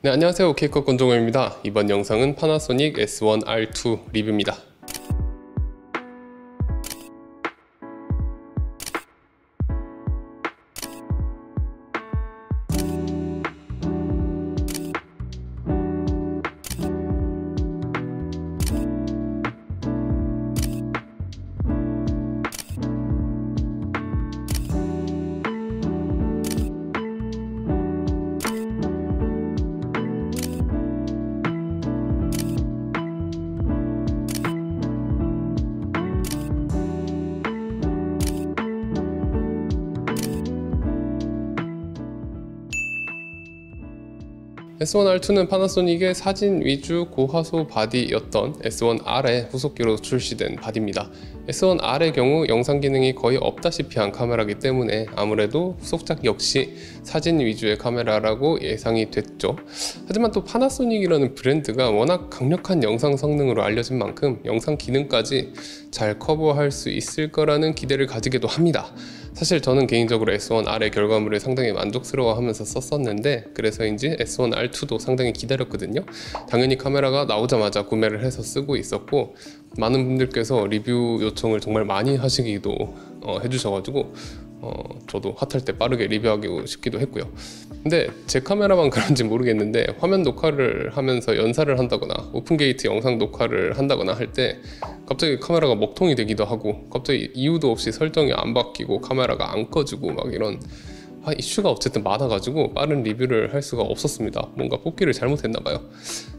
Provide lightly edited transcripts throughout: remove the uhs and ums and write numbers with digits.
네, 안녕하세요. K컷 권종호입니다. 이번 영상은 파나소닉 S1R2 리뷰입니다. S1R2는 파나소닉의 사진 위주 고화소 바디였던 S1R의 후속기로 출시된 바디입니다. S1R의 경우 영상 기능이 거의 없다시피 한 카메라이기 때문에 아무래도 후속작 역시 사진 위주의 카메라라고 예상이 됐죠. 하지만 또 파나소닉이라는 브랜드가 워낙 강력한 영상 성능으로 알려진 만큼 영상 기능까지 잘 커버할 수 있을 거라는 기대를 가지기도 합니다. 사실 저는 개인적으로 S1R의 결과물을 상당히 만족스러워하면서 썼었는데 그래서인지 S1R2도 상당히 기다렸거든요. 당연히 카메라가 나오자마자 구매를 해서 쓰고 있었고 많은 분들께서 리뷰 요청을 정말 많이 하시기도 해주셔가지고 저도 핫할 때 빠르게 리뷰하기 싶기도 했고요. 근데 제 카메라만 그런지 모르겠는데 화면 녹화를 하면서 연사를 한다거나 오픈게이트 영상 녹화를 한다거나 할 때 갑자기 카메라가 먹통이 되기도 하고 갑자기 이유도 없이 설정이 안 바뀌고 카메라가 안 꺼지고 막 이런 이슈가 어쨌든 많아가지고 빠른 리뷰를 할 수가 없었습니다. 뭔가 뽑기를 잘못했나봐요.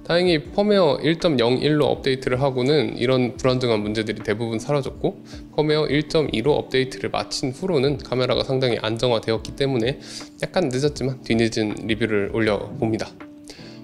다행히 펌웨어 1.01로 업데이트를 하고는 이런 불안정한 문제들이 대부분 사라졌고 펌웨어 1.2로 업데이트를 마친 후로는 카메라가 상당히 안정화되었기 때문에 약간 늦었지만 뒤늦은 리뷰를 올려봅니다.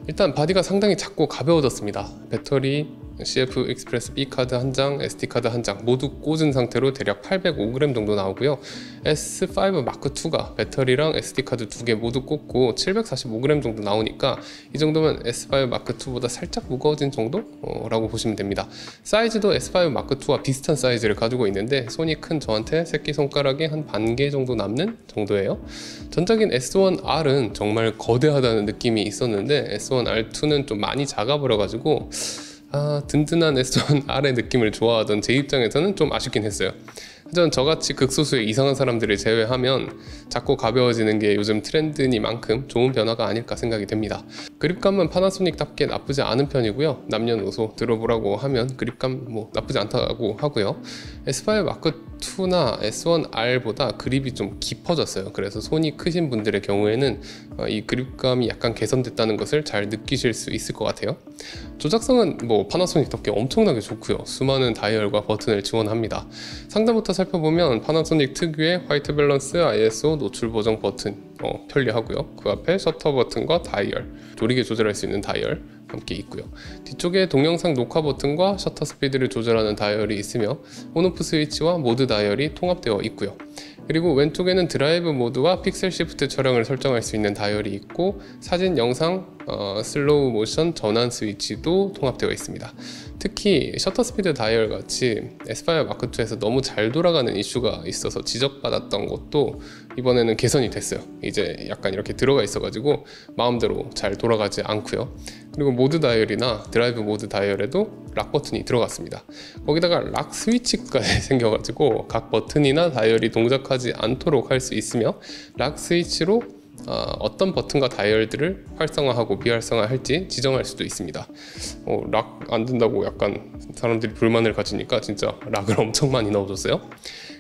일단 바디가 상당히 작고 가벼워졌습니다. 배터리, CF 익스프레스 B카드 한 장, SD카드 한 장 모두 꽂은 상태로 대략 805g 정도 나오고요. S5 마크2가 배터리랑 SD카드 두 개 모두 꽂고 745g 정도 나오니까 이 정도면 S5 마크2보다 살짝 무거워진 정도라고 보시면 됩니다. 사이즈도 S5 마크2와 비슷한 사이즈를 가지고 있는데 손이 큰 저한테 새끼손가락이 한 반 개 정도 남는 정도예요. 전작인 S1R은 정말 거대하다는 느낌이 있었는데 S1R2는 좀 많이 작아버려가지고 든든한 S1R의 느낌을 좋아하던 제 입장에서는 좀 아쉽긴 했어요. 하지만 저같이 극소수의 이상한 사람들을 제외하면 작고 가벼워지는 게 요즘 트렌드니만큼 좋은 변화가 아닐까 생각이 됩니다. 그립감은 파나소닉답게 나쁘지 않은 편이고요. 남녀노소 들어보라고 하면 그립감 나쁘지 않다고 하고요. S5 마크2나 S1R보다 그립이 좀 깊어졌어요. 그래서 손이 크신 분들의 경우에는 이 그립감이 약간 개선됐다는 것을 잘 느끼실 수 있을 것 같아요. 조작성은 파나소닉답게 엄청나게 좋고요. 수많은 다이얼과 버튼을 지원합니다. 상단부터 살펴보면 파나소닉 특유의 화이트 밸런스 ISO 노출 보정 버튼 편리하고요. 그 앞에 셔터 버튼과 다이얼, 조리개 조절할 수 있는 다이얼 함께 있고요. 뒤쪽에 동영상 녹화 버튼과 셔터 스피드를 조절하는 다이얼이 있으며 온오프 스위치와 모드 다이얼이 통합되어 있고요. 그리고 왼쪽에는 드라이브 모드와 픽셀 시프트 촬영을 설정할 수 있는 다이얼이 있고 사진, 영상, 슬로우 모션 전환 스위치도 통합되어 있습니다. 특히 셔터 스피드 다이얼 같이 S5 마크2에서 너무 잘 돌아가는 이슈가 있어서 지적받았던 것도 이번에는 개선이 됐어요. 이제 약간 이렇게 들어가 있어가지고 마음대로 잘 돌아가지 않고요. 그리고 모드 다이얼이나 드라이브 모드 다이얼에도 락 버튼이 들어갔습니다. 거기다가 락 스위치까지 생겨가지고 각 버튼이나 다이얼이 동작하지 않도록 할 수 있으며 락 스위치로 어떤 버튼과 다이얼들을 활성화하고 비활성화할지 지정할 수도 있습니다. 락 안 된다고 약간 사람들이 불만을 가지니까 진짜 락을 엄청 많이 넣어줬어요.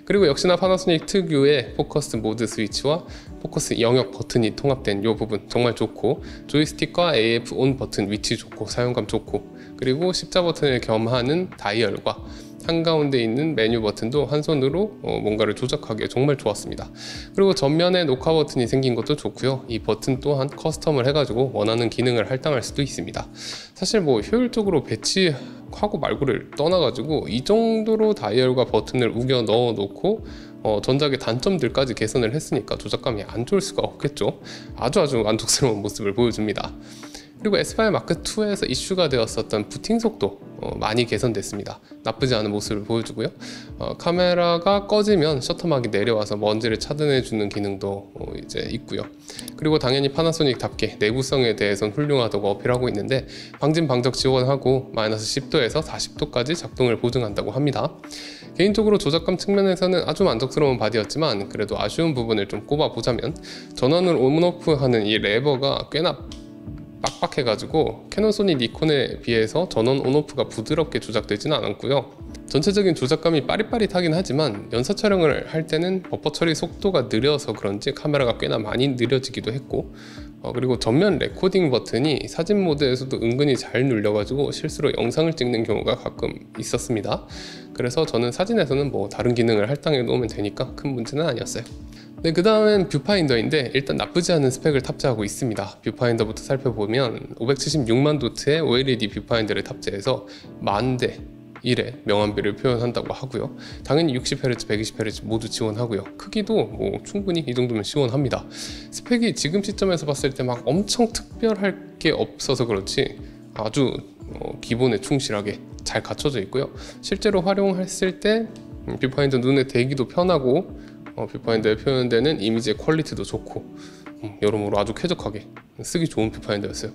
그리고 역시나 파나소닉 특유의 포커스 모드 스위치와 포커스 영역 버튼이 통합된 이 부분 정말 좋고 조이스틱과 AF 온 버튼 위치 좋고 사용감 좋고 그리고 십자 버튼을 겸하는 다이얼과 한가운데 있는 메뉴 버튼도 한 손으로 뭔가를 조작하기에 정말 좋았습니다. 그리고 전면에 녹화 버튼이 생긴 것도 좋고요. 이 버튼 또한 커스텀을 해가지고 원하는 기능을 할당할 수도 있습니다. 사실 효율적으로 배치하고 말고를 떠나가지고 이 정도로 다이얼과 버튼을 우겨 넣어 놓고 전작의 단점들까지 개선을 했으니까 조작감이 안 좋을 수가 없겠죠. 아주 만족스러운 모습을 보여줍니다. 그리고 S5 마크2에서 이슈가 되었었던 부팅 속도 많이 개선됐습니다. 나쁘지 않은 모습을 보여주고요. 카메라가 꺼지면 셔터막이 내려와서 먼지를 차단해주는 기능도 이제 있고요. 그리고 당연히 파나소닉답게 내구성에 대해서는 훌륭하다고 어필하고 있는데 방진 방적 지원하고 마이너스 10도에서 40도까지 작동을 보증한다고 합니다. 개인적으로 조작감 측면에서는 아주 만족스러운 바디였지만 그래도 아쉬운 부분을 좀 꼽아보자면 전원을 온오프하는 이 레버가 꽤나 빡빡해가지고 캐논, 소니, 니콘에 비해서 전원 온오프가 부드럽게 조작되지는 않았고요. 전체적인 조작감이 빠릿빠릿하긴 하지만 연사 촬영을 할 때는 버퍼 처리 속도가 느려서 그런지 카메라가 꽤나 많이 느려지기도 했고 그리고 전면 레코딩 버튼이 사진 모드에서도 은근히 잘 눌려가지고 실수로 영상을 찍는 경우가 가끔 있었습니다. 그래서 저는 사진에서는 뭐 다른 기능을 할당해 놓으면 되니까 큰 문제는 아니었어요. 네, 그 다음엔 뷰파인더인데 일단 나쁘지 않은 스펙을 탑재하고 있습니다. 뷰파인더부터 살펴보면 576만 도트의 OLED 뷰파인더를 탑재해서 10,000대 1의 명암비를 표현한다고 하고요. 당연히 60Hz, 120Hz 모두 지원하고요. 크기도 뭐 충분히 이 정도면 시원합니다. 스펙이 지금 시점에서 봤을 때 막 엄청 특별할 게 없어서 그렇지 아주 기본에 충실하게 잘 갖춰져 있고요. 실제로 활용했을 때 뷰파인더 눈에 대기도 편하고 뷰파인더에 표현되는 이미지의 퀄리티도 좋고 여러모로 아주 쾌적하게 쓰기 좋은 뷰파인더였어요.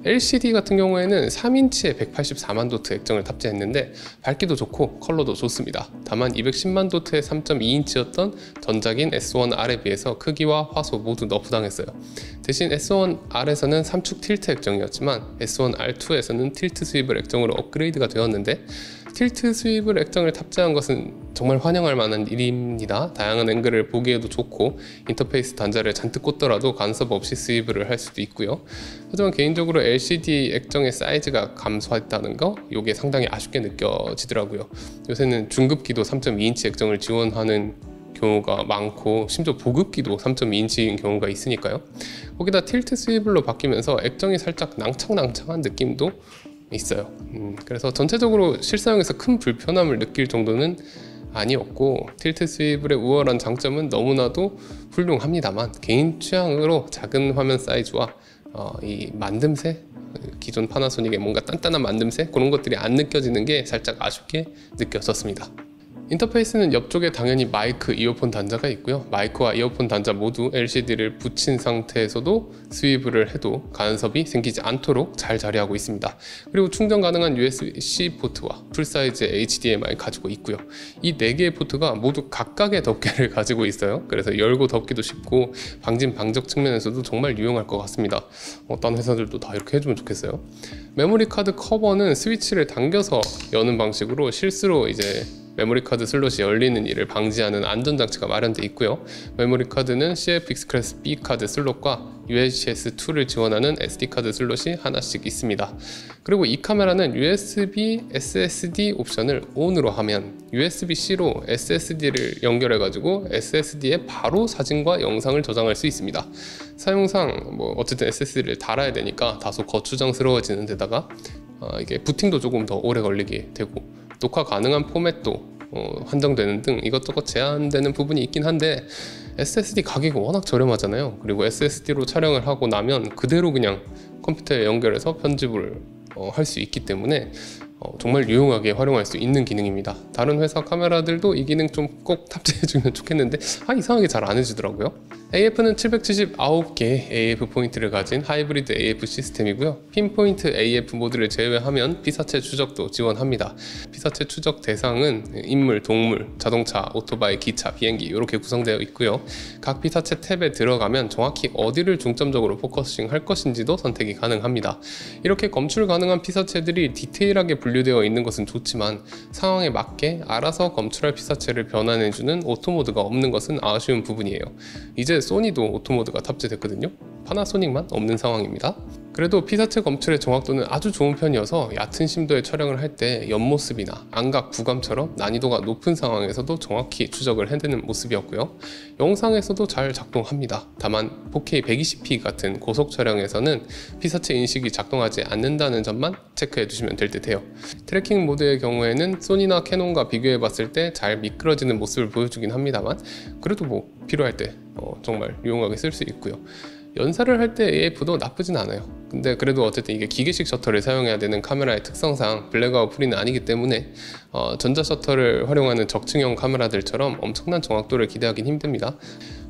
LCD 같은 경우에는 3인치에 184만 도트 액정을 탑재했는데 밝기도 좋고 컬러도 좋습니다. 다만 210만 도트의 3.2인치였던 전작인 S1R에 비해서 크기와 화소 모두 너프당했어요. 대신 S1R에서는 3축 틸트 액정이었지만 S1R2에서는 틸트 스위블 액정으로 업그레이드가 되었는데 틸트 스위블 액정을 탑재한 것은 정말 환영할 만한 일입니다. 다양한 앵글을 보기에도 좋고 인터페이스 단자를 잔뜩 꽂더라도 간섭 없이 스위블을 할 수도 있고요. 하지만 개인적으로 LCD 액정의 사이즈가 감소했다는 거 이게 상당히 아쉽게 느껴지더라고요. 요새는 중급기도 3.2인치 액정을 지원하는 경우가 많고 심지어 보급기도 3.2인치인 경우가 있으니까요. 거기다 틸트 스위블로 바뀌면서 액정이 살짝 낭창낭창한 느낌도 있어요. 그래서 전체적으로 실사용에서 큰 불편함을 느낄 정도는 아니었고 틸트 스위블의 우월한 장점은 너무나도 훌륭합니다만 개인 취향으로 작은 화면 사이즈와 이 만듦새, 기존 파나소닉의 뭔가 단단한 만듦새 그런 것들이 안 느껴지는 게 살짝 아쉽게 느껴졌습니다. 인터페이스는 옆쪽에 당연히 마이크, 이어폰 단자가 있고요. 마이크와 이어폰 단자 모두 LCD를 붙인 상태에서도 스위블을 해도 간섭이 생기지 않도록 잘 자리하고 있습니다. 그리고 충전 가능한 USB-C 포트와 풀사이즈 HDMI 가지고 있고요. 이 4개의 포트가 모두 각각의 덮개를 가지고 있어요. 그래서 열고 덮기도 쉽고 방진 방적 측면에서도 정말 유용할 것 같습니다. 다른 회사들도 다 이렇게 해주면 좋겠어요. 메모리 카드 커버는 스위치를 당겨서 여는 방식으로 실수로 이제 메모리 카드 슬롯이 열리는 일을 방지하는 안전장치가 마련되어 있고요. 메모리 카드는 CFX 클래스 B 카드 슬롯과 UHS-2를 지원하는 SD 카드 슬롯이 하나씩 있습니다. 그리고 이 카메라는 USB SSD 옵션을 ON으로 하면 USB-C로 SSD를 연결해 가지고 SSD에 바로 사진과 영상을 저장할 수 있습니다. 사용상 어쨌든 SSD를 달아야 되니까 다소 거추장스러워지는 데다가 이게 부팅도 조금 더 오래 걸리게 되고 녹화 가능한 포맷도 한정되는 등 이것저것 제한되는 부분이 있긴 한데 SSD 가격이 워낙 저렴하잖아요. 그리고 SSD로 촬영을 하고 나면 그대로 그냥 컴퓨터에 연결해서 편집을 할 수 있기 때문에 정말 유용하게 활용할 수 있는 기능입니다. 다른 회사 카메라들도 이 기능 좀 꼭 탑재해주면 좋겠는데 이상하게 잘 안 해주더라고요. AF는 779개의 AF 포인트를 가진 하이브리드 AF 시스템이고요. 핀포인트 AF 모드를 제외하면 피사체 추적도 지원합니다. 피사체 추적 대상은 인물, 동물, 자동차, 오토바이, 기차, 비행기 이렇게 구성되어 있고요. 각 피사체 탭에 들어가면 정확히 어디를 중점적으로 포커싱 할 것인지도 선택이 가능합니다. 이렇게 검출 가능한 피사체들이 디테일하게 분류되어 있는 것은 좋지만 상황에 맞게 알아서 검출할 피사체를 변환해주는 오토모드가 없는 것은 아쉬운 부분이에요. 이제 소니도 오토모드가 탑재됐거든요. 파나소닉만 없는 상황입니다. 그래도 피사체 검출의 정확도는 아주 좋은 편이어서 얕은 심도의 촬영을 할 때 옆모습이나 안각, 부감처럼 난이도가 높은 상황에서도 정확히 추적을 해내는 모습이었고요. 영상에서도 잘 작동합니다. 다만 4K 120p 같은 고속 촬영에서는 피사체 인식이 작동하지 않는다는 점만 체크해 두시면 될 듯해요. 트래킹 모드의 경우에는 소니나 캐논과 비교해 봤을 때 잘 미끄러지는 모습을 보여주긴 합니다만 그래도 필요할 때 정말 유용하게 쓸 수 있고요. 연사를 할 때 AF도 나쁘진 않아요. 근데 그래도 어쨌든 이게 기계식 셔터를 사용해야 되는 카메라의 특성상 블랙아웃 프리는 아니기 때문에 전자 셔터를 활용하는 적층형 카메라들처럼 엄청난 정확도를 기대하긴 힘듭니다.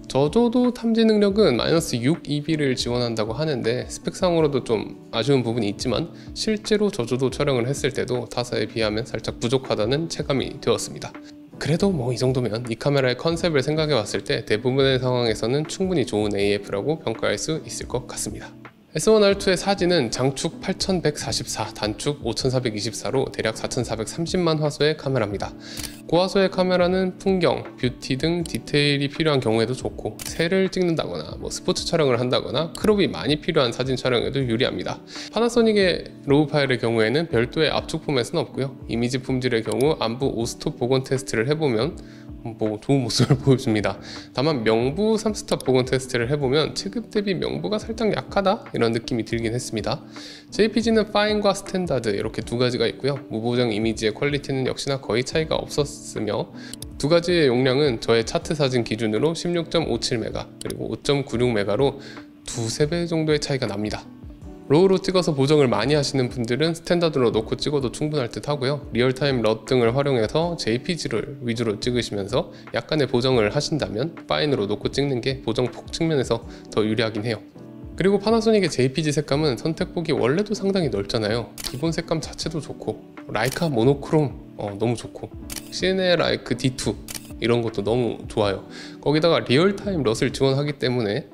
저조도 탐지 능력은 -6 EB를 지원한다고 하는데 스펙상으로도 좀 아쉬운 부분이 있지만 실제로 저조도 촬영을 했을 때도 타사에 비하면 살짝 부족하다는 체감이 되었습니다. 그래도 뭐 이 정도면 이 카메라의 컨셉을 생각해 봤을 때 대부분의 상황에서는 충분히 좋은 AF라고 평가할 수 있을 것 같습니다. S1R2의 사진은 장축 8144, 단축 5424로 대략 4430만 화소의 카메라입니다. 고화소의 카메라는 풍경, 뷰티 등 디테일이 필요한 경우에도 좋고 새를 찍는다거나 스포츠 촬영을 한다거나 크롭이 많이 필요한 사진 촬영에도 유리합니다. 파나소닉의 로우 파일의 경우에는 별도의 압축 포맷은 없고요. 이미지 품질의 경우 안부 오스톱 복원 테스트를 해보면 좋은 모습을 보여줍니다. 다만 명부 3스탑 복원 테스트를 해보면 체급 대비 명부가 살짝 약하다 이런 느낌이 들긴 했습니다. JPG는 파인과 스탠다드 이렇게 두 가지가 있고요. 무보정 이미지의 퀄리티는 역시나 거의 차이가 없었으며 두 가지의 용량은 저의 차트 사진 기준으로 16.57메가 그리고 5.96메가로 두세 배 정도의 차이가 납니다. 로우로 찍어서 보정을 많이 하시는 분들은 스탠다드로 놓고 찍어도 충분할 듯 하고요. 리얼타임 럿 등을 활용해서 JPG를 위주로 찍으시면서 약간의 보정을 하신다면 파인으로 놓고 찍는 게 보정폭 측면에서 더 유리하긴 해요. 그리고 파나소닉의 JPG 색감은 선택폭이 원래도 상당히 넓잖아요. 기본 색감 자체도 좋고 라이카 모노크롬 너무 좋고 CNA 라이크 D2 이런 것도 너무 좋아요. 거기다가 리얼타임 럿을 지원하기 때문에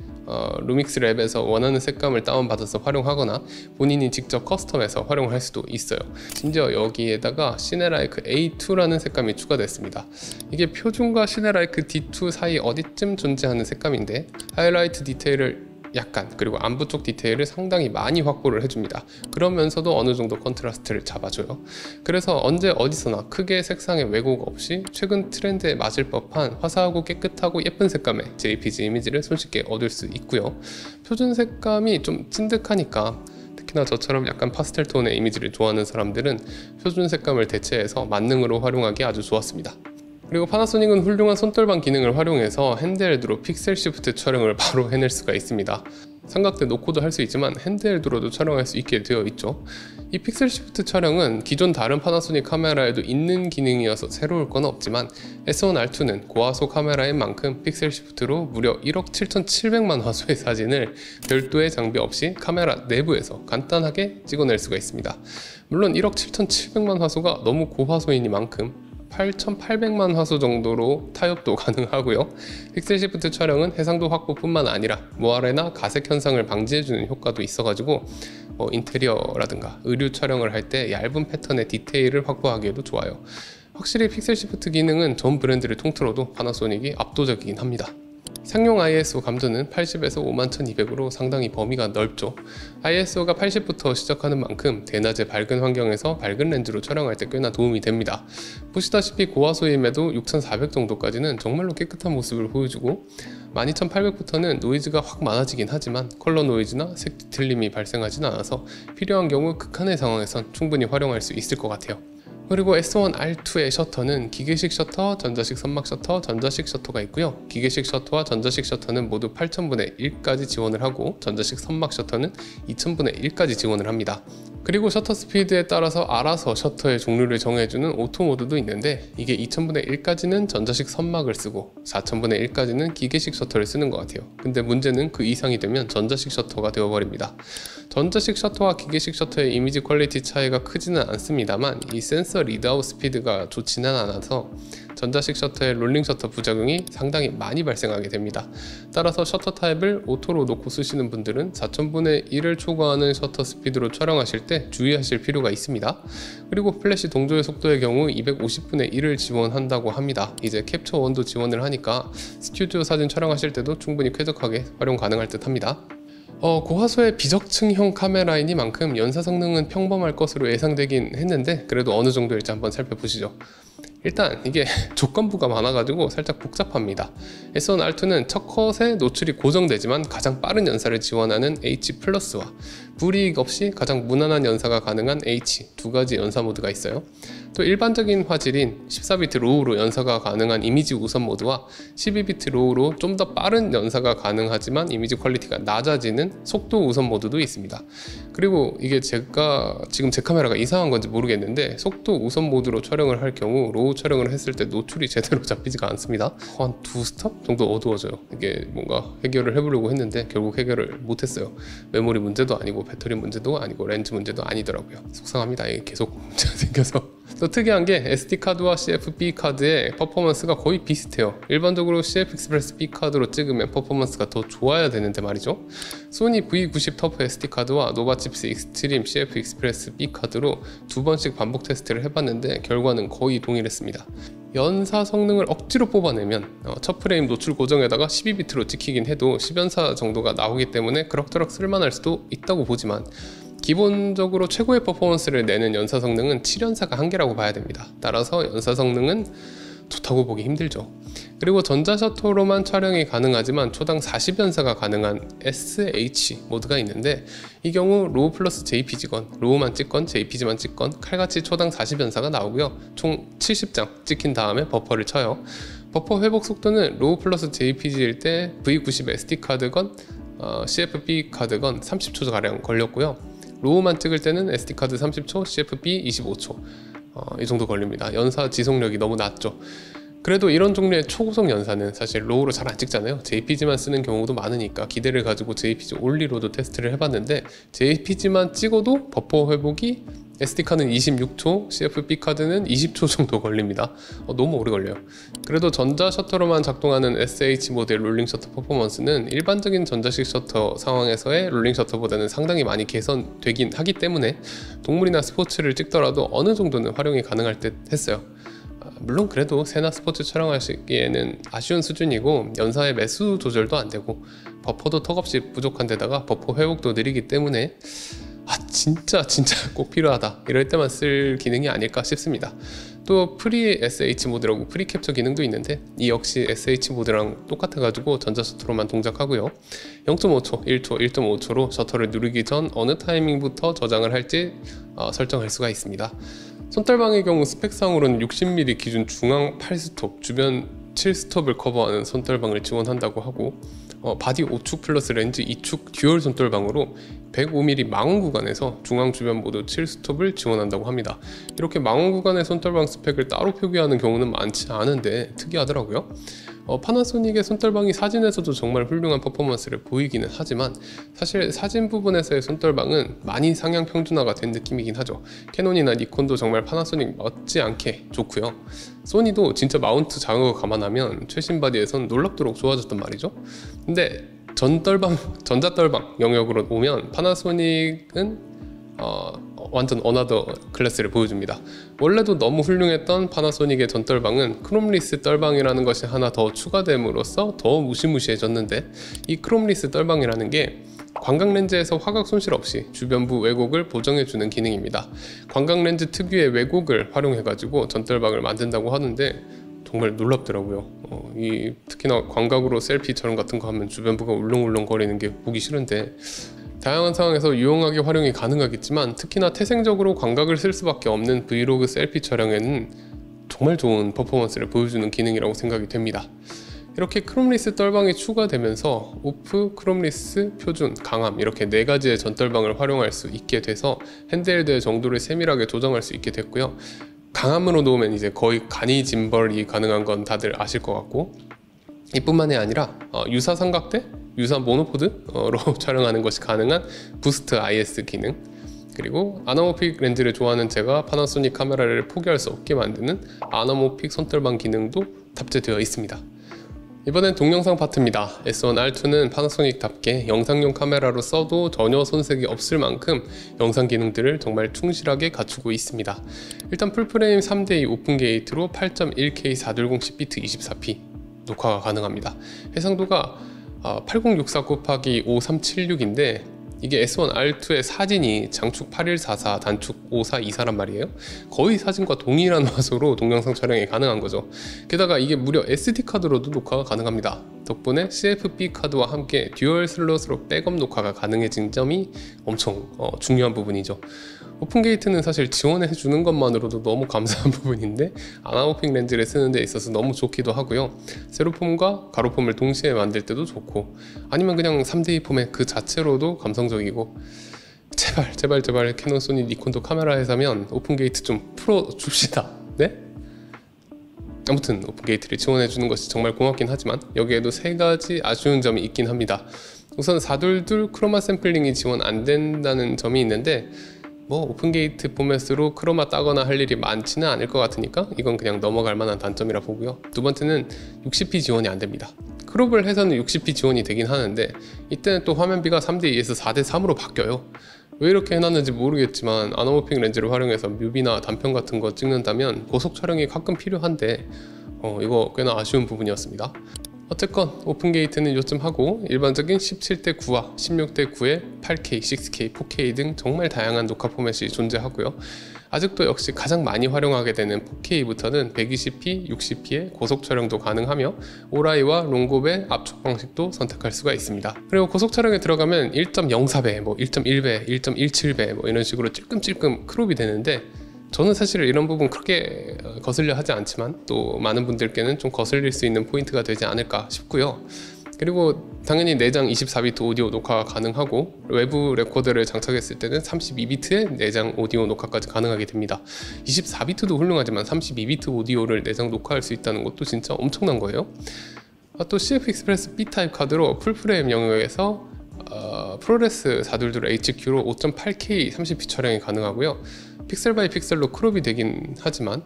루믹스 랩에서 원하는 색감을 다운받아서 활용하거나 본인이 직접 커스텀해서 활용을 할 수도 있어요. 심지어 여기에다가 시네라이크 A2라는 색감이 추가됐습니다. 이게 표준과 시네라이크 D2 사이 어디쯤 존재하는 색감인데 하이라이트 디테일을 약간 그리고 안부 쪽 디테일을 상당히 많이 확보를 해줍니다. 그러면서도 어느 정도 컨트라스트를 잡아줘요. 그래서 언제 어디서나 크게 색상의 왜곡 없이 최근 트렌드에 맞을 법한 화사하고 깨끗하고 예쁜 색감의 JPG 이미지를 손쉽게 얻을 수 있고요. 표준 색감이 좀 찐득하니까 특히나 저처럼 약간 파스텔 톤의 이미지를 좋아하는 사람들은 표준 색감을 대체해서 만능으로 활용하기 아주 좋았습니다. 그리고 파나소닉은 훌륭한 손떨방 기능을 활용해서 핸드헬드로 픽셀 시프트 촬영을 바로 해낼 수가 있습니다. 삼각대 놓고도 할 수 있지만 핸드헬드로도 촬영할 수 있게 되어 있죠. 이 픽셀 시프트 촬영은 기존 다른 파나소닉 카메라에도 있는 기능이어서 새로울 건 없지만 S1R2는 고화소 카메라인 만큼 픽셀 시프트로 무려 1억 7,700만 화소의 사진을 별도의 장비 없이 카메라 내부에서 간단하게 찍어낼 수가 있습니다. 물론 1억 7,700만 화소가 너무 고화소이니만큼 8,800만 화소 정도로 타협도 가능하고요. 픽셀 시프트 촬영은 해상도 확보뿐만 아니라 모아레나 가색 현상을 방지해주는 효과도 있어가지고 인테리어라든가 의류 촬영을 할 때 얇은 패턴의 디테일을 확보하기에도 좋아요. 확실히 픽셀 시프트 기능은 전 브랜드를 통틀어도 파나소닉이 압도적이긴 합니다. 상용 ISO 감도는 80에서 51,200으로 상당히 범위가 넓죠. ISO가 80부터 시작하는 만큼 대낮의 밝은 환경에서 밝은 렌즈로 촬영할 때 꽤나 도움이 됩니다. 보시다시피 고화소임에도 6,400 정도까지는 정말로 깨끗한 모습을 보여주고 12,800부터는 노이즈가 확 많아지긴 하지만 컬러 노이즈나 색 뒤틀림이 발생하진 않아서 필요한 경우 극한의 상황에선 충분히 활용할 수 있을 것 같아요. 그리고 S1R2의 셔터는 기계식 셔터, 전자식 선막 셔터, 전자식 셔터가 있고요. 기계식 셔터와 전자식 셔터는 모두 8000분의 1까지 지원을 하고 전자식 선막 셔터는 2000분의 1까지 지원을 합니다. 그리고 셔터 스피드에 따라서 알아서 셔터의 종류를 정해주는 오토 모드도 있는데 이게 2000분의 1까지는 전자식 선막을 쓰고 4000분의 1까지는 기계식 셔터를 쓰는 것 같아요. 근데 문제는 그 이상이 되면 전자식 셔터가 되어버립니다. 전자식 셔터와 기계식 셔터의 이미지 퀄리티 차이가 크지는 않습니다만 이 센서 리드아웃 스피드가 좋지는 않아서 전자식 셔터의 롤링 셔터 부작용이 상당히 많이 발생하게 됩니다. 따라서 셔터 타입을 오토로 놓고 쓰시는 분들은 4000분의 1을 초과하는 셔터 스피드로 촬영하실 때 주의하실 필요가 있습니다. 그리고 플래시 동조의 속도의 경우 250분의 1을 지원한다고 합니다. 이제 캡처 1도 지원을 하니까 스튜디오 사진 촬영하실 때도 충분히 쾌적하게 활용 가능할 듯 합니다. 고화소의 비적층형 카메라이니만큼 연사 성능은 평범할 것으로 예상되긴 했는데 그래도 어느 정도일지 한번 살펴보시죠. 일단 이게 조건부가 많아가지고 살짝 복잡합니다. S1R2는 첫 컷에 노출이 고정되지만 가장 빠른 연사를 지원하는 H+와 불이익 없이 가장 무난한 연사가 가능한 H 두 가지 연사 모드가 있어요. 또 일반적인 화질인 14비트 로우로 연사가 가능한 이미지 우선 모드와 12비트 로우로 좀 더 빠른 연사가 가능하지만 이미지 퀄리티가 낮아지는 속도 우선 모드도 있습니다. 그리고 이게 제가 지금 제 카메라가 이상한 건지 모르겠는데 속도 우선 모드로 촬영을 할 경우 로우 촬영을 했을 때 노출이 제대로 잡히지가 않습니다. 한 2스톱 정도 어두워져요. 이게 뭔가 해결을 해보려고 했는데 결국 해결을 못했어요. 메모리 문제도 아니고 배터리 문제도 아니고 렌즈 문제도 아니더라고요. 속상합니다. 이게 계속 문제가 생겨서. 또 특이한 게 SD카드와 CFB 카드의 퍼포먼스가 거의 비슷해요. 일반적으로 CF 익스프레스 B 카드로 찍으면 퍼포먼스가 더 좋아야 되는데 말이죠. 소니 V90 터프 SD카드와 노바칩스 익스트림 CF 익스프레스 B 카드로 2번씩 반복 테스트를 해봤는데 결과는 거의 동일했습니다. 연사 성능을 억지로 뽑아내면 첫 프레임 노출 고정에다가 12비트로 찍히긴 해도 10연사 정도가 나오기 때문에 그럭저럭 쓸만할 수도 있다고 보지만 기본적으로 최고의 퍼포먼스를 내는 연사 성능은 7연사가 한계라고 봐야 됩니다. 따라서 연사 성능은 좋다고 보기 힘들죠. 그리고 전자 셔터로만 촬영이 가능하지만 초당 40연사가 가능한 SH 모드가 있는데 이 경우 로우 플러스 JPG건 로우만 찍건 JPG만 찍건 칼같이 초당 40연사가 나오고요. 총 70장 찍힌 다음에 버퍼를 쳐요. 버퍼 회복 속도는 로우 플러스 JPG일 때 V90 SD카드건 CFB 카드건 30초 가량 걸렸고요. 로우만 찍을 때는 SD카드 30초, CFB 25초 이 정도 걸립니다. 연사 지속력이 너무 낮죠. 그래도 이런 종류의 초고속 연사는 사실 로우로 잘 안 찍잖아요. JPG만 쓰는 경우도 많으니까 기대를 가지고 JPG 올리로도 테스트를 해봤는데 JPG만 찍어도 버퍼 회복이 SD카드는 26초, CFB 카드는 20초 정도 걸립니다. 너무 오래 걸려요. 그래도 전자 셔터로만 작동하는 SH 모델 롤링 셔터 퍼포먼스는 일반적인 전자식 셔터 상황에서의 롤링 셔터보다는 상당히 많이 개선되긴 하기 때문에 동물이나 스포츠를 찍더라도 어느 정도는 활용이 가능할 듯 했어요. 물론 그래도 새나 스포츠 촬영하시기에는 아쉬운 수준이고 연사의 매수 조절도 안 되고 버퍼도 턱없이 부족한 데다가 버퍼 회복도 느리기 때문에 진짜 꼭 필요하다 이럴 때만 쓸 기능이 아닐까 싶습니다. 또 프리 SH 모드라고 프리 캡처 기능도 있는데 이 역시 SH 모드랑 똑같아 가지고 전자 셔터로만 동작하고요. 0.5초, 1초, 1.5초로 셔터를 누르기 전 어느 타이밍부터 저장을 할지 설정할 수가 있습니다. 손떨방의 경우 스펙상으로는 60mm 기준 중앙 8스톱, 주변 7스톱을 커버하는 손떨방을 지원한다고 하고 바디 5축 플러스 렌즈 2축 듀얼 손떨방으로 105mm 망원 구간에서 중앙 주변 모두 7스톱을 지원한다고 합니다. 이렇게 망원 구간의 손떨방 스펙을 따로 표기하는 경우는 많지 않은데 특이하더라고요. 파나소닉의 손떨방이 사진에서도 정말 훌륭한 퍼포먼스를 보이기는 하지만 사실 사진 부분에서의 손떨방은 많이 상향 평준화가 된 느낌이긴 하죠. 캐논이나 니콘도 정말 파나소닉 못지않게 좋고요. 소니도 진짜 마운트 작은 거 감안하면 최신 바디에선 놀랍도록 좋아졌단 말이죠. 근데 전자떨방 영역으로 오면 파나소닉은 완전 어나더 클래스를 보여줍니다. 원래도 너무 훌륭했던 파나소닉의 전떨방은 크롬리스 떨방이라는 것이 하나 더 추가됨으로써 더 무시무시해졌는데 이 크롬리스 떨방이라는 게 광각렌즈에서 화각 손실 없이 주변부 왜곡을 보정해주는 기능입니다. 광각렌즈 특유의 왜곡을 활용해가지고 전떨방을 만든다고 하는데 정말 놀랍더라고요. 특히나 광각으로 셀피 촬영 같은 거 하면 주변부가 울렁울렁 거리는 게 보기 싫은데 다양한 상황에서 유용하게 활용이 가능하겠지만 특히나 태생적으로 광각을 쓸 수밖에 없는 브이로그 셀피 촬영에는 정말 좋은 퍼포먼스를 보여주는 기능이라고 생각이 됩니다. 이렇게 크롬리스 떨방이 추가되면서 오프, 크롬리스, 표준, 강함 이렇게 4가지의 전떨방을 활용할 수 있게 돼서 핸드헬드의 정도를 세밀하게 조정할 수 있게 됐고요. 강함으로 놓으면 이제 거의 간이 짐벌이 가능한 건 다들 아실 것 같고 이뿐만이 아니라 유사 삼각대, 유사 모노포드로 촬영하는 것이 가능한 부스트 IS 기능, 그리고 아나모픽 렌즈를 좋아하는 제가 파나소닉 카메라를 포기할 수 없게 만드는 아나모픽 손떨방 기능도 탑재되어 있습니다. 이번엔 동영상 파트입니다. S1R2는 파나소닉답게 영상용 카메라로 써도 전혀 손색이 없을 만큼 영상 기능들을 정말 충실하게 갖추고 있습니다. 일단 풀프레임 3:2 오픈 게이트로 8.1K 420 10비트 24p 녹화가 가능합니다. 해상도가 8064×5376인데 이게 S1R2의 사진이 장축 8144, 단축 5424란 말이에요. 거의 사진과 동일한 화소로 동영상 촬영이 가능한 거죠. 게다가 이게 무려 SD카드로도 녹화가 가능합니다. 덕분에 CFP 카드와 함께 듀얼 슬롯으로 백업 녹화가 가능해진 점이 엄청 중요한 부분이죠. 오픈게이트는 사실 지원해 주는 것만으로도 너무 감사한 부분인데 아나호핑 렌즈를 쓰는 데 있어서 너무 좋기도 하고요. 세로폼과 가로폼을 동시에 만들 때도 좋고, 아니면 그냥 3D 포맷 그 자체로도 감성적이고, 제발 캐논, 소니, 니콘도 카메라 회사면 오픈게이트 좀 풀어줍시다. 네? 아무튼 오픈게이트를 지원해주는 것이 정말 고맙긴 하지만 여기에도 3가지 아쉬운 점이 있긴 합니다. 우선 422 크로마 샘플링이 지원 안 된다는 점이 있는데, 뭐 오픈게이트 포맷으로 크로마 따거나 할 일이 많지는 않을 것 같으니까 이건 그냥 넘어갈 만한 단점이라 보고요. 두 번째는 60p 지원이 안 됩니다. 크롭을 해서는 60p 지원이 되긴 하는데 이때는 또 화면비가 3대2에서 4대3으로 바뀌어요. 왜 이렇게 해놨는지 모르겠지만 아나호핑 렌즈를 활용해서 뮤비나 단편 같은 거 찍는다면 고속 촬영이 가끔 필요한데 이거 꽤나 아쉬운 부분이었습니다. 어쨌건 오픈게이트는 요즘 하고 일반적인 17:9와 16:9의 8K, 6K, 4K 등 정말 다양한 녹화 포맷이 존재하고요. 아직도 역시 가장 많이 활용하게 되는 4K부터는 120p, 60p의 고속 촬영도 가능하며 오라이와 롱곱의 압축 방식도 선택할 수가 있습니다. 그리고 고속 촬영에 들어가면 1.04배, 1.1배, 1.17배 이런 식으로 찔끔찔끔 크롭이 되는데, 저는 사실 이런 부분 크게 거슬려 하지 않지만 또 많은 분들께는 좀 거슬릴 수 있는 포인트가 되지 않을까 싶고요. 그리고 당연히 내장 24비트 오디오 녹화가 가능하고 외부 레코더를 장착했을 때는 32비트의 내장 오디오 녹화까지 가능하게 됩니다. 24비트도 훌륭하지만 32비트 오디오를 내장 녹화할 수 있다는 것도 진짜 엄청난 거예요. 또 CF 익스프레스 B타입 카드로 풀프레임 영역에서 프로레스 422 HQ로 5.8K 30p 촬영이 가능하고요. 픽셀 바이 픽셀로 크롭이 되긴 하지만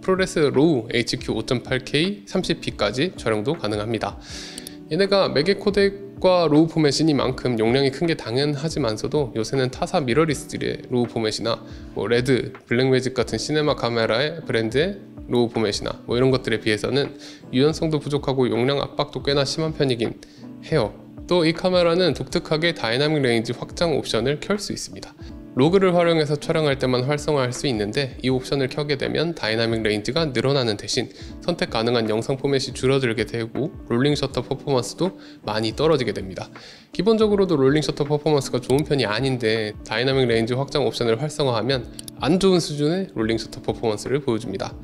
프로레스 로우 HQ 5.8K 30p까지 촬영도 가능합니다. 얘네가 맥의 코덱과 로우 포맷이니만큼 용량이 큰 게 당연하지만서도 요새는 타사 미러리스의 로우 포맷이나 레드, 블랙매직 같은 시네마 카메라의 브랜드의 로우 포맷이나 이런 것들에 비해서는 유연성도 부족하고 용량 압박도 꽤나 심한 편이긴 해요. 또 이 카메라는 독특하게 다이나믹 레인지 확장 옵션을 켤 수 있습니다. 로그를 활용해서 촬영할 때만 활성화할 수 있는데 이 옵션을 켜게 되면 다이나믹 레인지가 늘어나는 대신 선택 가능한 영상 포맷이 줄어들게 되고 롤링 셔터 퍼포먼스도 많이 떨어지게 됩니다. 기본적으로도 롤링 셔터 퍼포먼스가 좋은 편이 아닌데 다이나믹 레인지 확장 옵션을 활성화하면 안 좋은 수준의 롤링 셔터 퍼포먼스를 보여줍니다.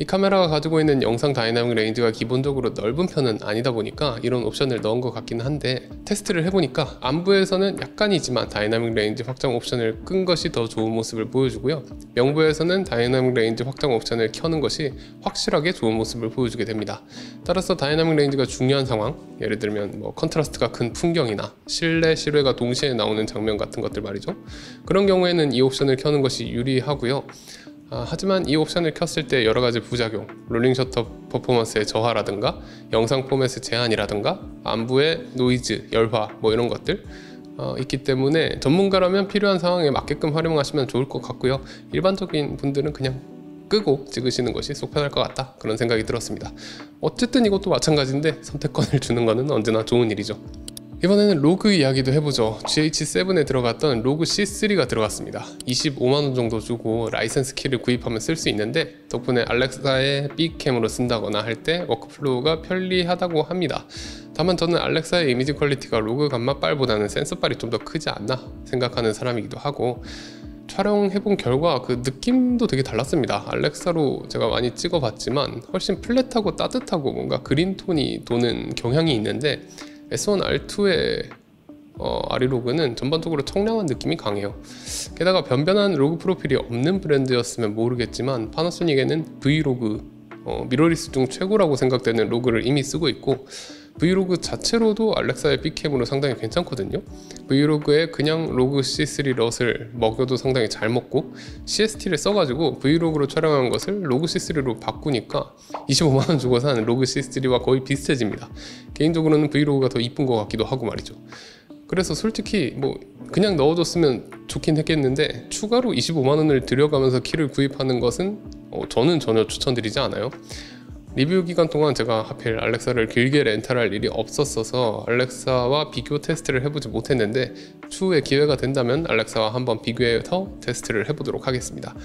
이 카메라가 가지고 있는 영상 다이나믹 레인지가 기본적으로 넓은 편은 아니다 보니까 이런 옵션을 넣은 것 같긴 한데, 테스트를 해보니까 안부에서는 약간이지만 다이나믹 레인지 확장 옵션을 끈 것이 더 좋은 모습을 보여주고요, 명부에서는 다이나믹 레인지 확장 옵션을 켜는 것이 확실하게 좋은 모습을 보여주게 됩니다. 따라서 다이나믹 레인지가 중요한 상황, 예를 들면 컨트라스트가 큰 풍경이나 실내 실외가 동시에 나오는 장면 같은 것들 말이죠. 그런 경우에는 이 옵션을 켜는 것이 유리하고요. 하지만 이 옵션을 켰을 때 여러가지 부작용, 롤링 셔터 퍼포먼스의 저하라든가 영상 포맷의 제한이라든가 안부의 노이즈, 열화 이런 것들 있기 때문에 전문가라면 필요한 상황에 맞게끔 활용하시면 좋을 것 같고요. 일반적인 분들은 그냥 끄고 찍으시는 것이 속 편할 것 같다, 그런 생각이 들었습니다. 어쨌든 이것도 마찬가지인데 선택권을 주는 것은 언제나 좋은 일이죠. 이번에는 로그 이야기도 해보죠. GH7에 들어갔던 로그 C3가 들어갔습니다. 25만원 정도 주고 라이센스 키를 구입하면 쓸 수 있는데 덕분에 알렉사의 B캠으로 쓴다거나 할 때 워크플로우가 편리하다고 합니다. 다만 저는 알렉사의 이미지 퀄리티가 로그 감마 빨보다는 센서 빨이 좀 더 크지 않나 생각하는 사람이기도 하고, 촬영해본 결과 그 느낌도 되게 달랐습니다. 알렉사로 제가 많이 찍어봤지만 훨씬 플랫하고 따뜻하고 뭔가 그린톤이 도는 경향이 있는데 S1R2의 아리로그는 전반적으로 청량한 느낌이 강해요. 게다가 변변한 로그 프로필이 없는 브랜드였으면 모르겠지만 파나소닉에는 브이로그 미러리스 중 최고라고 생각되는 로그를 이미 쓰고 있고, 브이로그 자체로도 알렉사의 B캠으로 상당히 괜찮거든요. 브이로그에 그냥 로그 C3 럿을 먹여도 상당히 잘 먹고, CST를 써가지고 브이로그로 촬영한 것을 로그 C3로 바꾸니까 25만원 주고 산 로그 C3와 거의 비슷해집니다. 개인적으로는 브이로그가 더 이쁜 것 같기도 하고 말이죠. 그래서 솔직히 그냥 넣어줬으면 좋긴 했겠는데 추가로 25만원을 들여가면서 키를 구입하는 것은 저는 전혀 추천드리지 않아요. 리뷰 기간 동안 제가 하필 알렉사를 길게 렌탈할 일이 없었어서 알렉사와 비교 테스트를 해보지 못했는데 추후에 기회가 된다면 알렉사와 한번 비교해서 테스트를 해보도록 하겠습니다.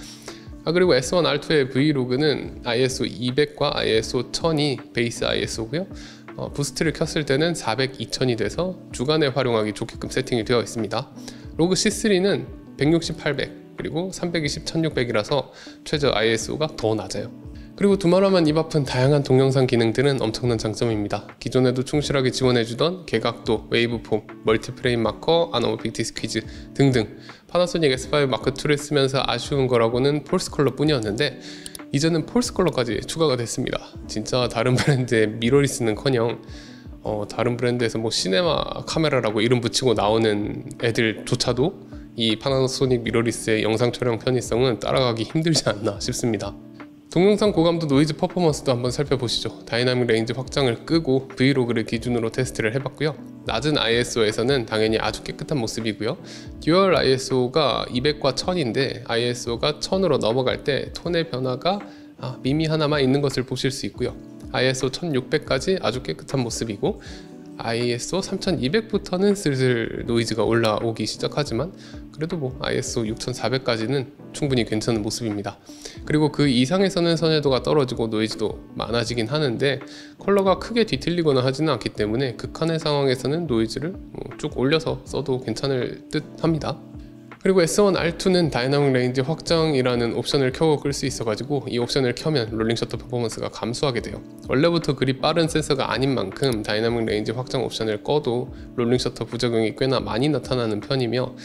그리고 S1R2의 브이로그는 ISO 200과 ISO 1000이 베이스 ISO고요. 부스트를 켰을 때는 400, 2000이 돼서 주간에 활용하기 좋게끔 세팅이 되어 있습니다. 로그 C3는 160, 800 그리고 320, 1600이라서 최저 ISO가 더 낮아요. 그리고 두말하면 입 아픈 다양한 동영상 기능들은 엄청난 장점입니다. 기존에도 충실하게 지원해주던 개각도, 웨이브폼, 멀티프레임 마커, 아노모픽 디스퀴즈 등등 파나소닉 S5 마크2를 쓰면서 아쉬운 거라고는 폴스 컬러 뿐이었는데 이제는 폴스 컬러까지 추가가 됐습니다. 진짜 다른 브랜드의 미러리스는커녕 다른 브랜드에서 뭐 시네마 카메라라고 이름 붙이고 나오는 애들조차도 이 파나소닉 미러리스의 영상 촬영 편의성은 따라가기 힘들지 않나 싶습니다. 동영상 고감도 노이즈 퍼포먼스도 한번 살펴보시죠. 다이나믹 레인지 확장을 끄고 브이로그를 기준으로 테스트를 해봤고요. 낮은 ISO에서는 당연히 아주 깨끗한 모습이고요. 듀얼 ISO가 200과 1000인데 ISO가 1000으로 넘어갈 때 톤의 변화가 미미 하나만 있는 것을 보실 수 있고요. ISO 1600까지 아주 깨끗한 모습이고 ISO 3200부터는 슬슬 노이즈가 올라오기 시작하지만 그래도 뭐 ISO 6400까지는 충분히 괜찮은 모습입니다. 그리고 그 이상에서는 선회도가 떨어지고 노이즈도 많아지긴 하는데 컬러가 크게 뒤틀리거나 하지는 않기 때문에 극한의 상황에서는 노이즈를 쭉 올려서 써도 괜찮을 듯 합니다. 그리고 S1R2는 다이나믹 레인지 확장이라는 옵션을 켜고 끌 수 있어가지고 이 옵션을 켜면 롤링 셔터 퍼포먼스가 감소하게 돼요. 원래부터 그리 빠른 센서가 아닌 만큼 다이나믹 레인지 확장 옵션을 꺼도 롤링 셔터 부작용이 꽤나 많이 나타나는 편이며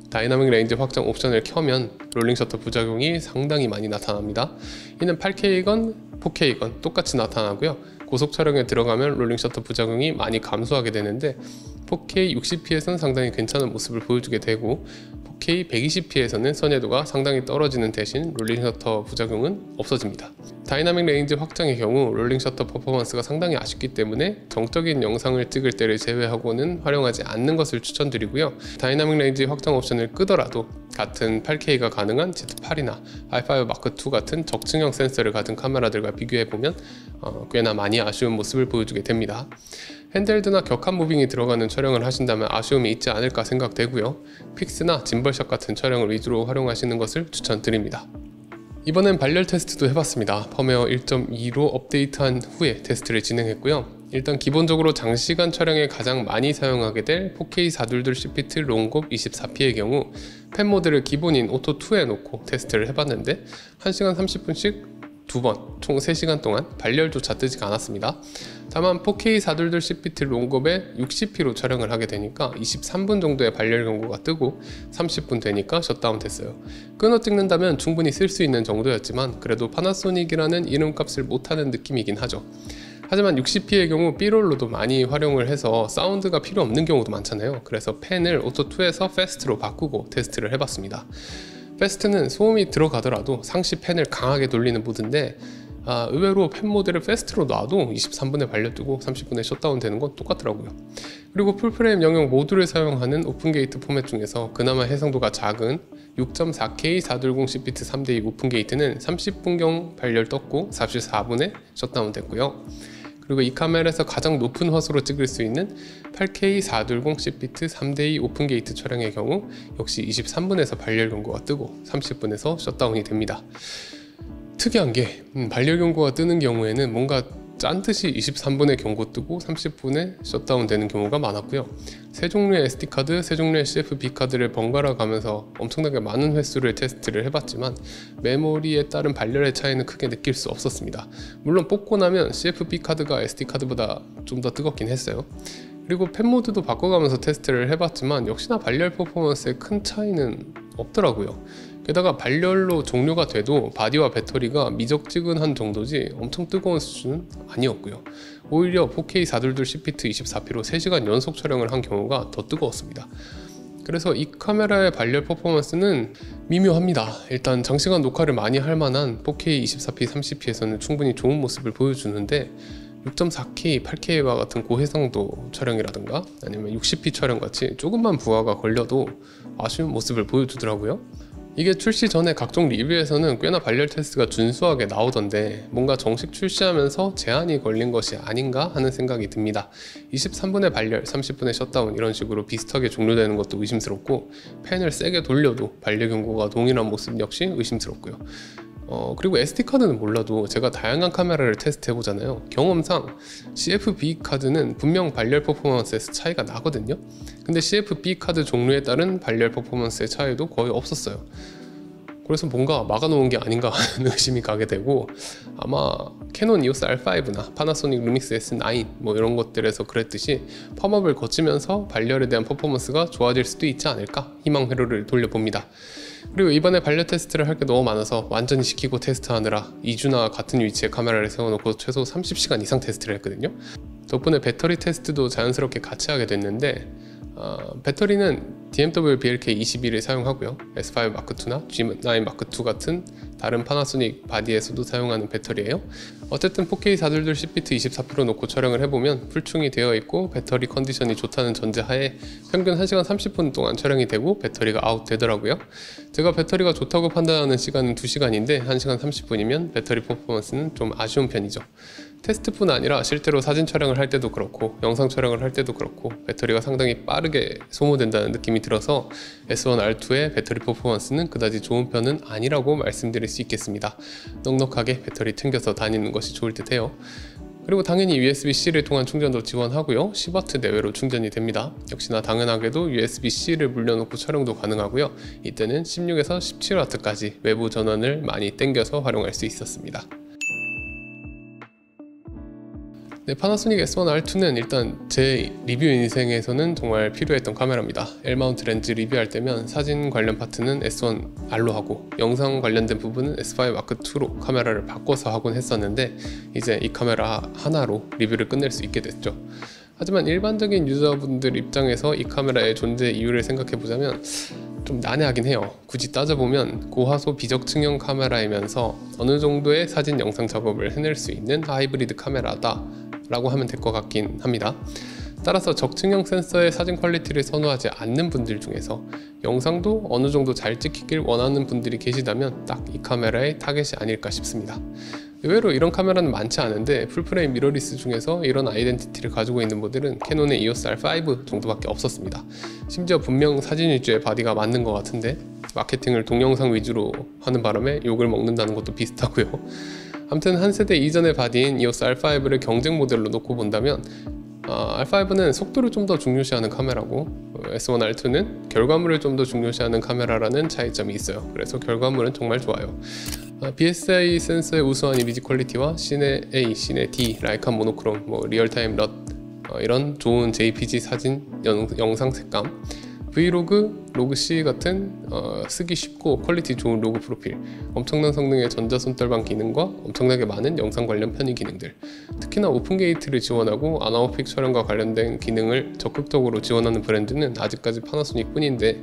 다이나믹 레인지 확장 옵션을 켜면 롤링 셔터 부작용이 상당히 많이 나타납니다. 이는 8K건 4K건 똑같이 나타나고요. 고속 촬영에 들어가면 롤링 셔터 부작용이 많이 감소하게 되는데 4K 60p에서는 상당히 괜찮은 모습을 보여주게 되고 4K 120p에서는 선회도가 상당히 떨어지는 대신 롤링 셔터 부작용은 없어집니다. 다이나믹 레인지 확장의 경우 롤링 셔터 퍼포먼스가 상당히 아쉽기 때문에 정적인 영상을 찍을 때를 제외하고는 활용하지 않는 것을 추천드리고요. 다이나믹 레인지 확장 옵션을 끄더라도 같은 8K가 가능한 Z8이나 i5 마크2 같은 적층형 센서를 가진 카메라들과 비교해보면 꽤나 많이 아쉬운 모습을 보여주게 됩니다. 핸드헬드나 격한 무빙이 들어가는 촬영을 하신다면 아쉬움이 있지 않을까 생각되고요. 픽스나 짐벌샷 같은 촬영을 위주로 활용하시는 것을 추천드립니다. 이번엔 발열 테스트도 해봤습니다. 펌웨어 1.2로 업데이트한 후에 테스트를 진행했고요. 일단 기본적으로 장시간 촬영에 가장 많이 사용하게 될 4K 422 CPT 롱곱 24p의 경우 펜 모드를 기본인 오토 2에 놓고 테스트를 해봤는데 1시간 30분씩 2번, 총 3시간 동안 발열조차 뜨지가 않았습니다. 다만 4K 422 CPT 롱곱에 60p로 촬영을 하게 되니까 23분 정도의 발열 경고가 뜨고 30분 되니까 셧다운 됐어요. 끊어 찍는다면 충분히 쓸 수 있는 정도였지만 그래도 파나소닉이라는 이름값을 못하는 느낌이긴 하죠. 하지만 60p의 경우 B롤로도 많이 활용을 해서 사운드가 필요 없는 경우도 많잖아요. 그래서 펜을 오토2에서 패스트로 바꾸고 테스트를 해봤습니다. 패스트는 소음이 들어가더라도 상시 펜을 강하게 돌리는 모드인데 의외로 펜 모드를 패스트로 놔도 23분에 발려 뜨고 30분에 셧다운 되는 건 똑같더라고요. 그리고 풀프레임 영역 모드를 사용하는 오픈게이트 포맷 중에서 그나마 해상도가 작은 6.4K 420 CPT 3대2 오픈게이트는 30분경 발열 떴고 44분에 셧다운 됐고요. 그리고 이 카메라에서 가장 높은 화소로 찍을 수 있는 8K 420 CPT 3대2 오픈게이트 촬영의 경우 역시 23분에서 발열 경고가 뜨고 30분에서 셧다운이 됩니다. 특이한 게 발열 경고가 뜨는 경우에는 뭔가 짠듯이 23분에 경고 뜨고 30분에 셧다운 되는 경우가 많았고요. 세 종류의 SD카드, 세 종류의 CFB 카드를 번갈아 가면서 엄청나게 많은 횟수를 테스트를 해봤지만 메모리에 따른 발열의 차이는 크게 느낄 수 없었습니다. 물론 뽑고 나면 CFB 카드가 SD카드보다 좀 더 뜨겁긴 했어요. 그리고 펜 모드도 바꿔가면서 테스트를 해봤지만 역시나 발열 퍼포먼스에 큰 차이는 없더라고요. 게다가 발열로 종료가 돼도 바디와 배터리가 미적지근한 정도지 엄청 뜨거운 수준은 아니었고요. 오히려 4K 422 CPT 24p로 3시간 연속 촬영을 한 경우가 더 뜨거웠습니다. 그래서 이 카메라의 발열 퍼포먼스는 미묘합니다. 일단 장시간 녹화를 많이 할 만한 4K 24p 30p에서는 충분히 좋은 모습을 보여주는데 6.4K, 8K와 같은 고해상도 촬영이라든가 아니면 60p 촬영 같이 조금만 부하가 걸려도 아쉬운 모습을 보여주더라고요. 이게 출시 전에 각종 리뷰에서는 꽤나 발열 테스트가 준수하게 나오던데 뭔가 정식 출시하면서 제한이 걸린 것이 아닌가 하는 생각이 듭니다. 23분의 발열, 30분의 셧다운 이런 식으로 비슷하게 종료되는 것도 의심스럽고 펜을 세게 돌려도 발열 경고가 동일한 모습 역시 의심스럽고요. 그리고 SD카드는 몰라도 제가 다양한 카메라를 테스트 해보잖아요. 경험상 CFB 카드는 분명 발열 퍼포먼스에서 차이가 나거든요. 근데 CFB 카드 종류에 따른 발열 퍼포먼스의 차이도 거의 없었어요. 그래서 뭔가 막아놓은 게 아닌가 하는 의심이 가게 되고, 아마 캐논 EOS R5나 파나소닉 루믹스 S9 뭐 이런 것들에서 그랬듯이 펌업을 거치면서 발열에 대한 퍼포먼스가 좋아질 수도 있지 않을까 희망 회로를 돌려봅니다. 그리고 이번에 발열 테스트를 할 게 너무 많아서 완전히 시키고 테스트하느라 2주나 같은 위치에 카메라를 세워놓고 최소 30시간 이상 테스트를 했거든요. 덕분에 배터리 테스트도 자연스럽게 같이 하게 됐는데, 배터리는 DMW BLK21을 사용하고요. S5 Mark2나 G9 Mark2 같은 다른 파나소닉 바디에서도 사용하는 배터리예요. 어쨌든 4K 422 10비트 24프로 놓고 촬영을 해보면 풀충이 되어 있고 배터리 컨디션이 좋다는 전제하에 평균 1시간 30분 동안 촬영이 되고 배터리가 아웃 되더라고요. 제가 배터리가 좋다고 판단하는 시간은 2시간인데 1시간 30분이면 배터리 퍼포먼스는 좀 아쉬운 편이죠. 테스트뿐 아니라 실제로 사진 촬영을 할 때도 그렇고 영상 촬영을 할 때도 그렇고 배터리가 상당히 빠르게 소모된다는 느낌이 들어서 S1R2의 배터리 퍼포먼스는 그다지 좋은 편은 아니라고 말씀드릴 수 있겠습니다. 넉넉하게 배터리 챙겨서 다니는 것이 좋을 듯 해요. 그리고 당연히 USB-C를 통한 충전도 지원하고요. 10W 내외로 충전이 됩니다. 역시나 당연하게도 USB-C를 물려놓고 촬영도 가능하고요. 이때는 16에서 17W까지 외부 전원을 많이 땡겨서 활용할 수 있었습니다. 네, 파나소닉 S1R2는 일단 제 리뷰 인생에서는 정말 필요했던 카메라입니다. L마운트 렌즈 리뷰할 때면 사진 관련 파트는 S1R로 하고 영상 관련된 부분은 S5 Mark2로 카메라를 바꿔서 하곤 했었는데, 이제 이 카메라 하나로 리뷰를 끝낼 수 있게 됐죠. 하지만 일반적인 유저분들 입장에서 이 카메라의 존재 이유를 생각해보자면 좀 난해하긴 해요. 굳이 따져보면 고화소 비적층형 카메라이면서 어느 정도의 사진 영상 작업을 해낼 수 있는 하이브리드 카메라다 라고 하면 될 것 같긴 합니다. 따라서 적층형 센서의 사진 퀄리티를 선호하지 않는 분들 중에서 영상도 어느 정도 잘 찍히길 원하는 분들이 계시다면 딱 이 카메라의 타겟이 아닐까 싶습니다. 의외로 이런 카메라는 많지 않은데 풀프레임 미러리스 중에서 이런 아이덴티티를 가지고 있는 모델은 캐논의 EOS R5 정도밖에 없었습니다. 심지어 분명 사진 위주의 바디가 맞는 것 같은데 마케팅을 동영상 위주로 하는 바람에 욕을 먹는다는 것도 비슷하고요. 아무튼 한 세대 이전의 바디인 EOS R5를 경쟁 모델로 놓고 본다면 R5는 속도를 좀 더 중요시하는 카메라고 S1R2는 결과물을 좀 더 중요시하는 카메라라는 차이점이 있어요. 그래서 결과물은 정말 좋아요. BSI 센서의 우수한 이미지 퀄리티와 시네 A, 시네 D, 라이카 모노크롬, 리얼타임 럿 이런 좋은 JPG 사진, 영상 색감, 브이로그, 로그-C 같은 쓰기 쉽고 퀄리티 좋은 로그 프로필, 엄청난 성능의 전자손떨방 기능과 엄청나게 많은 영상 관련 편의 기능들, 특히나 오픈 게이트를 지원하고 아나로픽 촬영과 관련된 기능을 적극적으로 지원하는 브랜드는 아직까지 파나소닉 뿐인데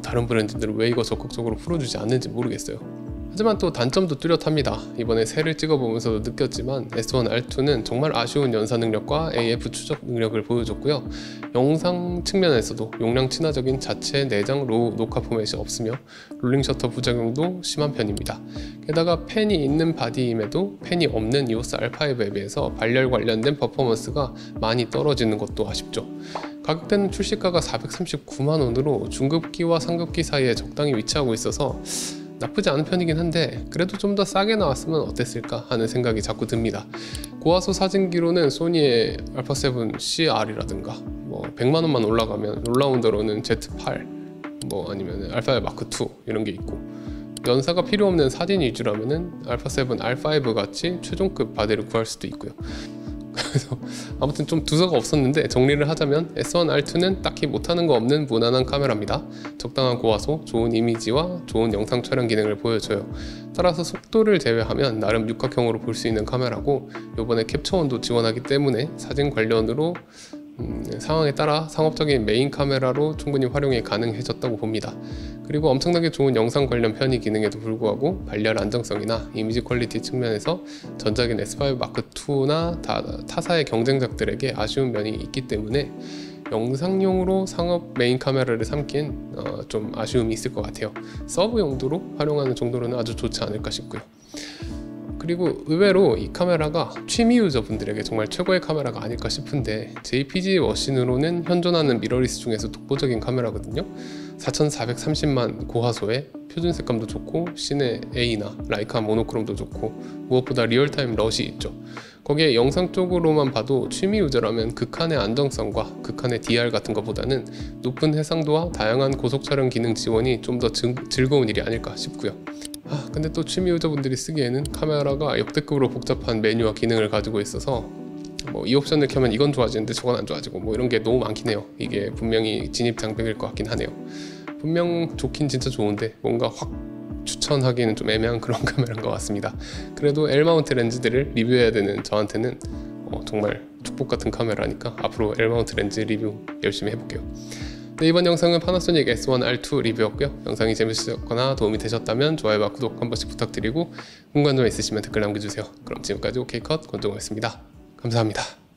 다른 브랜드들은 왜 이거 적극적으로 풀어주지 않는지 모르겠어요. 하지만 또 단점도 뚜렷합니다. 이번에 새를 찍어보면서도 느꼈지만 S1R2는 정말 아쉬운 연사 능력과 AF 추적 능력을 보여줬고요. 영상 측면에서도 용량 친화적인 자체 내장 로우 녹화 포맷이 없으며 롤링 셔터 부작용도 심한 편입니다. 게다가 펜이 있는 바디임에도 펜이 없는 EOS R5에 비해서 발열 관련된 퍼포먼스가 많이 떨어지는 것도 아쉽죠. 가격대는 출시가가 439만원으로 중급기와 상급기 사이에 적당히 위치하고 있어서 나쁘지 않은 편이긴 한데 그래도 좀 더 싸게 나왔으면 어땠을까 하는 생각이 자꾸 듭니다. 고화소 사진기로는 소니의 α7CR이라든가 100만원만 올라가면 올라운더로는 Z8 아니면 α7 Mark2 이런 게 있고, 연사가 필요 없는 사진 위주라면은 α7 R5 같이 최종급 바디를 구할 수도 있고요. 그래서 아무튼 좀 두서가 없었는데 정리를 하자면 S1R2는 딱히 못하는 거 없는 무난한 카메라입니다. 적당한 고화소, 좋은 이미지와 좋은 영상 촬영 기능을 보여줘요. 따라서 속도를 제외하면 나름 육각형으로 볼 수 있는 카메라고, 요번에 캡처온도 지원하기 때문에 사진 관련으로 상황에 따라 상업적인 메인 카메라로 충분히 활용이 가능해졌다고 봅니다. 그리고 엄청나게 좋은 영상 관련 편의 기능에도 불구하고 발열 안정성이나 이미지 퀄리티 측면에서 전작인 S5 Mark2나 타사의 경쟁작들에게 아쉬운 면이 있기 때문에 영상용으로 상업 메인 카메라를 삼긴 좀 아쉬움이 있을 것 같아요. 서브 용도로 활용하는 정도로는 아주 좋지 않을까 싶고요. 그리고 의외로 이 카메라가 취미 유저분들에게 정말 최고의 카메라가 아닐까 싶은데 JPG 머신으로는 현존하는 미러리스 중에서 독보적인 카메라거든요. 4430만 고화소에 표준 색감도 좋고 시네 A나 라이카 모노크롬도 좋고 무엇보다 리얼타임 럿이 있죠. 거기에 영상 쪽으로만 봐도 취미 유저라면 극한의 안정성과 극한의 DR 같은 것보다는 높은 해상도와 다양한 고속 촬영 기능 지원이 좀 더 즐거운 일이 아닐까 싶고요. 근데 또 취미 유저분들이 쓰기에는 카메라가 역대급으로 복잡한 메뉴와 기능을 가지고 있어서 이 옵션을 켜면 이건 좋아지는데 저건 안 좋아지고 이런 게 너무 많긴 해요. 이게 분명히 진입 장벽일 것 같긴 하네요. 분명 좋긴 진짜 좋은데 뭔가 확 추천하기는 좀 애매한 그런 카메라인 것 같습니다. 그래도 L마운트 렌즈들을 리뷰해야 되는 저한테는 정말 축복 같은 카메라니까 앞으로 L마운트 렌즈 리뷰 열심히 해볼게요. 네, 이번 영상은 파나소닉 S1R2 리뷰였고요. 영상이 재밌으셨거나 도움이 되셨다면 좋아요와 구독 한 번씩 부탁드리고 궁금한 점 있으시면 댓글 남겨주세요. 그럼 지금까지 OK컷 권정호였습니다. 감사합니다.